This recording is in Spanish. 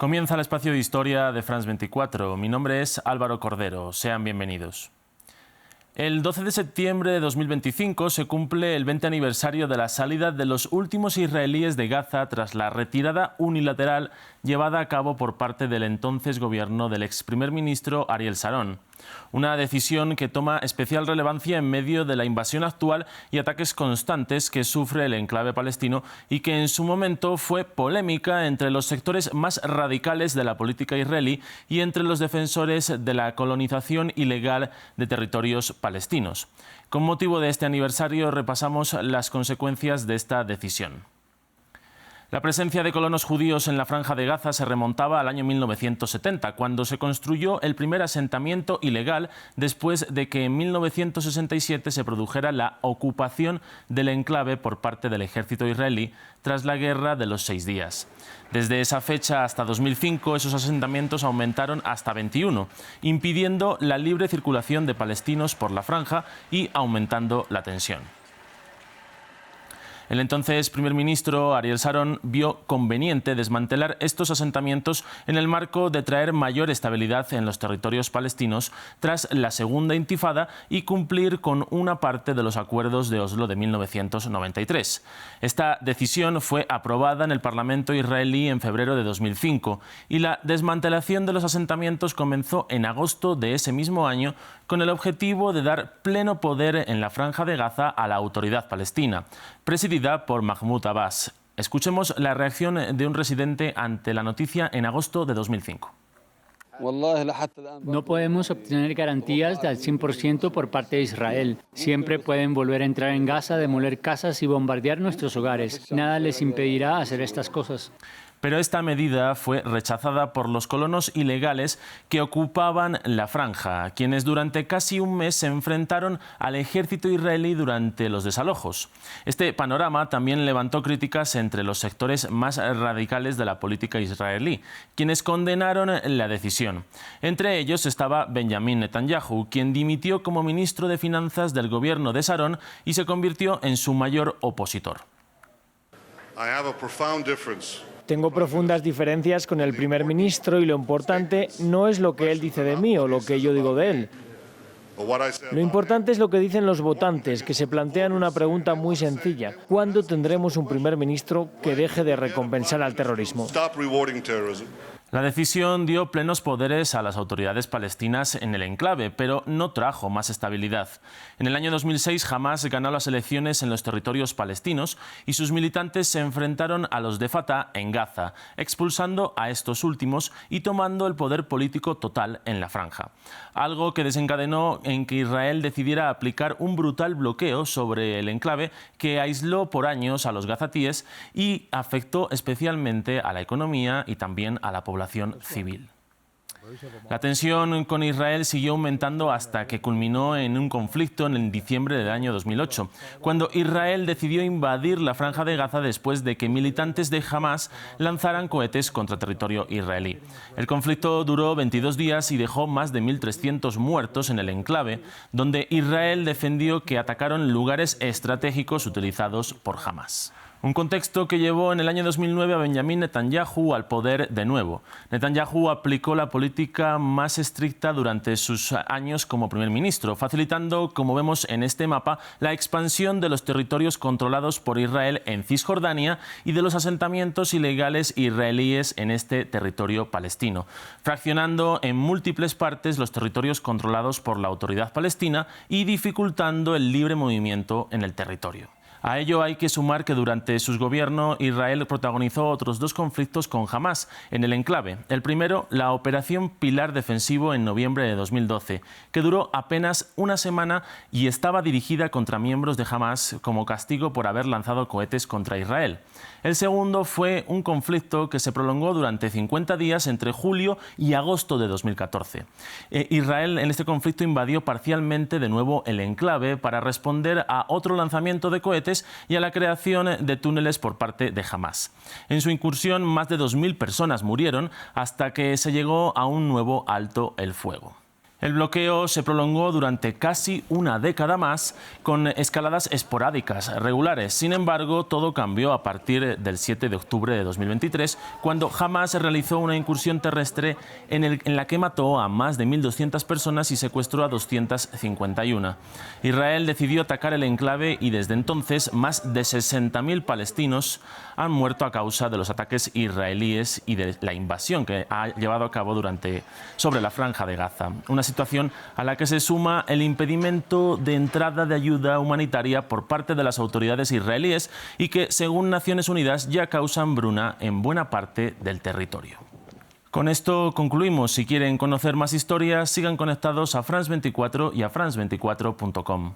Comienza el espacio de historia de France 24. Mi nombre es Álvaro Cordero. Sean bienvenidos. El 12 de septiembre de 2025 se cumple el 20 aniversario de la salida de los últimos israelíes de Gaza tras la retirada unilateral llevada a cabo por parte del entonces gobierno del ex primer ministro Ariel Sharon. Una decisión que toma especial relevancia en medio de la invasión actual y ataques constantes que sufre el enclave palestino y que en su momento fue polémica entre los sectores más radicales de la política israelí y entre los defensores de la colonización ilegal de territorios palestinos. Con motivo de este aniversario repasamos las consecuencias de esta decisión. La presencia de colonos judíos en la Franja de Gaza se remontaba al año 1970, cuando se construyó el primer asentamiento ilegal después de que en 1967 se produjera la ocupación del enclave por parte del ejército israelí tras la Guerra de los 6 días. Desde esa fecha hasta 2005, esos asentamientos aumentaron hasta 21, impidiendo la libre circulación de palestinos por la franja y aumentando la tensión. El entonces primer ministro Ariel Sharon vio conveniente desmantelar estos asentamientos en el marco de traer mayor estabilidad en los territorios palestinos tras la segunda intifada y cumplir con una parte de los acuerdos de Oslo de 1993. Esta decisión fue aprobada en el Parlamento israelí en febrero de 2005 y la desmantelación de los asentamientos comenzó en agosto de ese mismo año con el objetivo de dar pleno poder en la Franja de Gaza a la autoridad palestina, presidida por Mahmoud Abbas. Escuchemos la reacción de un residente ante la noticia en agosto de 2005. No podemos obtener garantías del 100% por parte de Israel. Siempre pueden volver a entrar en Gaza, demoler casas y bombardear nuestros hogares. Nada les impedirá hacer estas cosas. Pero esta medida fue rechazada por los colonos ilegales que ocupaban la franja, quienes durante casi un mes se enfrentaron al ejército israelí durante los desalojos. Este panorama también levantó críticas entre los sectores más radicales de la política israelí, quienes condenaron la decisión. Entre ellos estaba Benjamin Netanyahu, quien dimitió como ministro de Finanzas del gobierno de Sharon y se convirtió en su mayor opositor. Tengo profundas diferencias con el primer ministro y lo importante no es lo que él dice de mí o lo que yo digo de él. Lo importante es lo que dicen los votantes, que se plantean una pregunta muy sencilla. ¿Cuándo tendremos un primer ministro que deje de recompensar al terrorismo? La decisión dio plenos poderes a las autoridades palestinas en el enclave, pero no trajo más estabilidad. En el año 2006, Hamás ganó las elecciones en los territorios palestinos y sus militantes se enfrentaron a los de Fatah en Gaza, expulsando a estos últimos y tomando el poder político total en la franja. Algo que desencadenó en que Israel decidiera aplicar un brutal bloqueo sobre el enclave que aisló por años a los gazatíes y afectó especialmente a la economía y también a la población civil. La tensión con Israel siguió aumentando hasta que culminó en un conflicto en diciembre del año 2008, cuando Israel decidió invadir la Franja de Gaza después de que militantes de Hamás lanzaran cohetes contra territorio israelí. El conflicto duró 22 días y dejó más de 1.300 muertos en el enclave, donde Israel defendió que atacaron lugares estratégicos utilizados por Hamás. Un contexto que llevó en el año 2009 a Benjamin Netanyahu al poder de nuevo. Netanyahu aplicó la política más estricta durante sus años como primer ministro, facilitando, como vemos en este mapa, la expansión de los territorios controlados por Israel en Cisjordania y de los asentamientos ilegales israelíes en este territorio palestino, fraccionando en múltiples partes los territorios controlados por la autoridad palestina y dificultando el libre movimiento en el territorio. A ello hay que sumar que durante su gobierno Israel protagonizó otros dos conflictos con Hamás en el enclave. El primero, la operación Pilar Defensivo en noviembre de 2012, que duró apenas una semana y estaba dirigida contra miembros de Hamás como castigo por haber lanzado cohetes contra Israel. El segundo fue un conflicto que se prolongó durante 50 días entre julio y agosto de 2014. Israel en este conflicto invadió parcialmente de nuevo el enclave para responder a otro lanzamiento de cohetes y a la creación de túneles por parte de Hamás. En su incursión, más de 2.000 personas murieron hasta que se llegó a un nuevo alto el fuego. El bloqueo se prolongó durante casi una década más, con escaladas esporádicas, regulares. Sin embargo, todo cambió a partir del 7 de octubre de 2023, cuando Hamás realizó una incursión terrestre en la que mató a más de 1.200 personas y secuestró a 251. Israel decidió atacar el enclave y desde entonces más de 60.000 palestinos han muerto a causa de los ataques israelíes y de la invasión que ha llevado a cabo sobre la Franja de Gaza. Una situación a la que se suma el impedimento de entrada de ayuda humanitaria por parte de las autoridades israelíes y que, según Naciones Unidas, ya causa hambruna en buena parte del territorio. Con esto concluimos. Si quieren conocer más historias, sigan conectados a France 24 y a france24.com.